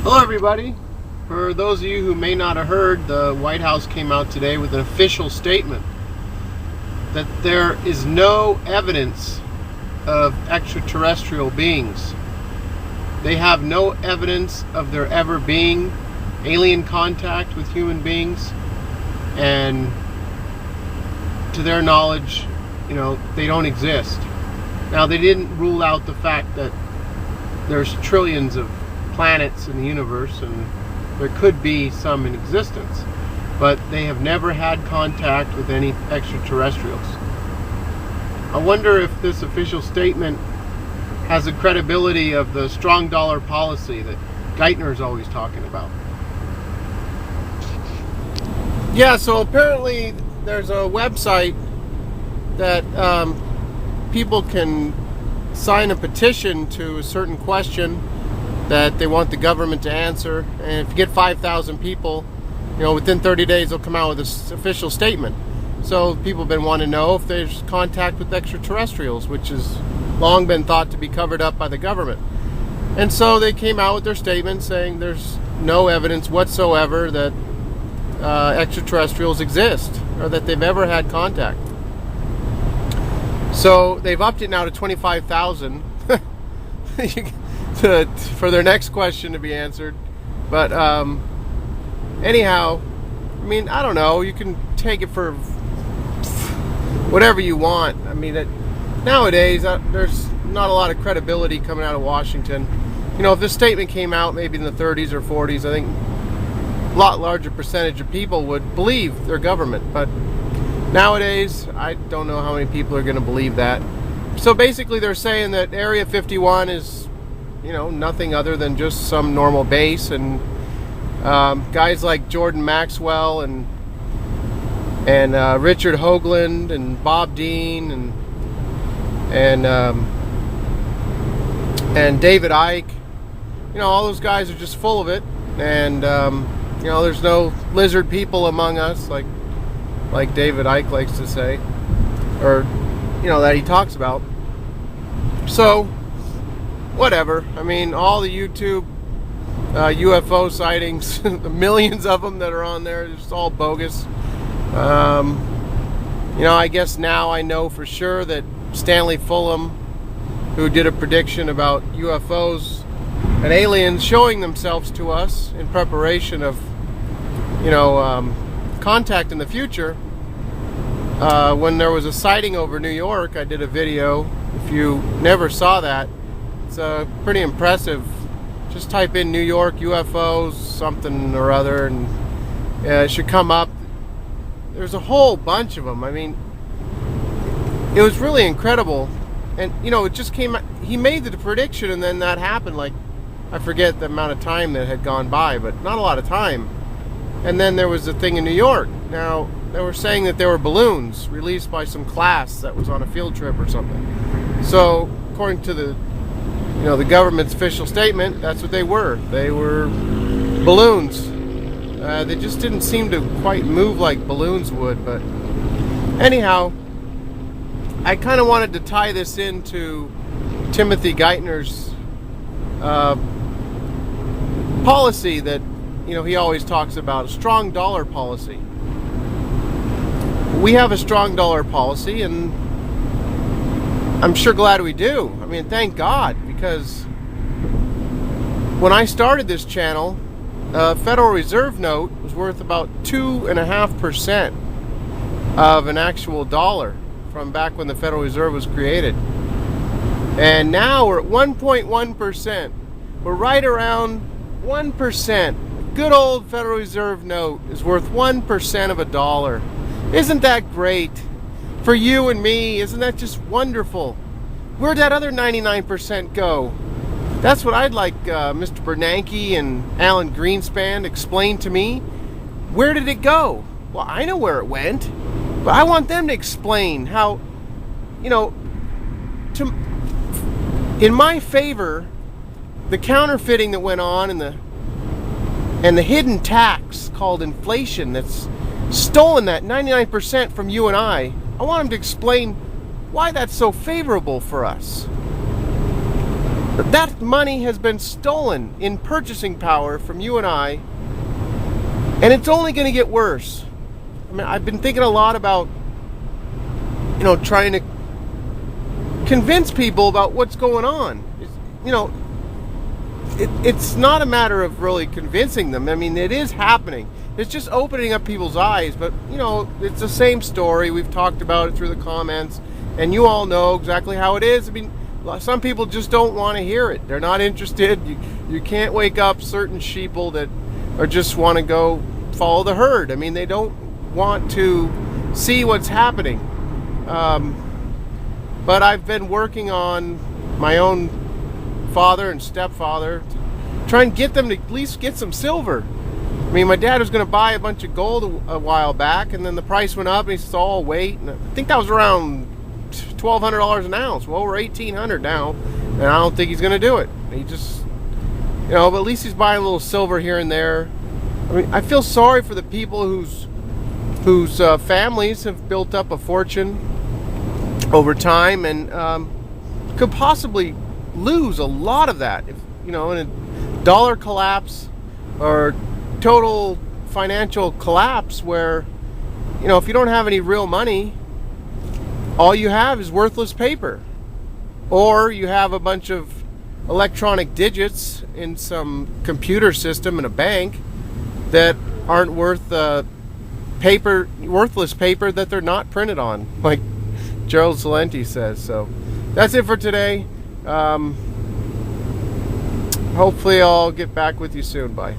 Hello everybody. For those of you who may not have heard, the White House came out today with an official statement that there is no evidence of extraterrestrial beings. They have no evidence of there ever being alien contact with human beings, and to their knowledge, they don't exist. Now, they didn't rule out the fact that there's trillions of planets in the universe and there could be some in existence, but they have never had contact with any extraterrestrials. I wonder if this official statement has the credibility of the strong dollar policy that Geithner is always talking about. Yeah, so apparently there's a website that people can sign a petition to a certain question that they want the government to answer, and if you get 5,000 people, within 30 days they'll come out with this official statement. So people have been wanting to know if there's contact with extraterrestrials, which has long been thought to be covered up by the government. And so they came out with their statement saying there's no evidence whatsoever that extraterrestrials exist or that they've ever had contact. So they've upped it now to 25,000 for their next question to be answered. But anyhow, I don't know. You can take it for whatever you want. Nowadays there's not a lot of credibility coming out of Washington. If this statement came out maybe in the 30s or 40s, I think a lot larger percentage of people would believe their government. But nowadays, I don't know how many people are going to believe that. So basically they're saying that Area 51 is nothing other than just some normal base, and guys like Jordan Maxwell and Richard Hoagland and Bob Dean and David Icke, all those guys are just full of it, and there's no lizard people among us, like David Icke likes to say, or that he talks about. So whatever. All the YouTube UFO sightings, the millions of them that are on there, it's all bogus. I guess now I know for sure that Stanley Fulham, who did a prediction about UFOs and aliens showing themselves to us in preparation of, contact in the future, when there was a sighting over New York, I did a video. If you never saw that, it's pretty impressive. Just type in New York UFOs something or other, and it should come up. There's a whole bunch of them. It was really incredible. And it just came out. He made the prediction, and then that happened. I forget the amount of time that had gone by, but not a lot of time. And then there was a thing in New York. Now, they were saying that there were balloons released by some class that was on a field trip or something. So according to the government's official statement, that's what they were. They were balloons. They just didn't seem to quite move like balloons would. But anyhow, I kind of wanted to tie this into Timothy Geithner's policy that he always talks about, a strong dollar policy. We have a strong dollar policy, and I'm sure glad we do. Thank God, because when I started this channel, a Federal Reserve note was worth about 2.5% of an actual dollar from back when the Federal Reserve was created. And now we're at 1.1%. We're right around 1%. Good old Federal Reserve note is worth 1% of a dollar. Isn't that great? For you and me, isn't that just wonderful? Where'd that other 99% go? That's what I'd like Mr. Bernanke and Alan Greenspan explain to me. Where did it go? Well, I know where it went, but I want them to explain how, in my favor, the counterfeiting that went on and the hidden tax called inflation that's stolen that 99% from you and I want them to explain why that's so favorable for us. That money has been stolen in purchasing power from you and I, and it's only going to get worse. I mean, I've been thinking a lot about, trying to convince people about what's going on. It's not a matter of really convincing them. I mean, it is happening. It's just opening up people's eyes. But, it's the same story. We've talked about it through the comments, and you all know exactly how it is. I mean, some people just don't want to hear it. They're not interested. You can't wake up certain sheeple that or just want to go follow the herd. I mean, they don't want to see what's happening. But I've been working on my own father and stepfather to try and get them to at least get some silver. I mean, my dad was going to buy a bunch of gold a while back, and then the price went up, and he said, "Oh, wait." And I think that was around $1,200 an ounce. Well, we're $1,800 now, and I don't think he's going to do it. He just, but at least he's buying a little silver here and there. I mean, I feel sorry for the people whose families have built up a fortune over time and could possibly lose a lot of that. If, in a dollar collapse or total financial collapse where, if you don't have any real money, all you have is worthless paper. Or you have a bunch of electronic digits in some computer system in a bank that aren't worth worthless paper that they're not printed on, like Gerald Celente says. So that's it for today. Hopefully I'll get back with you soon. Bye.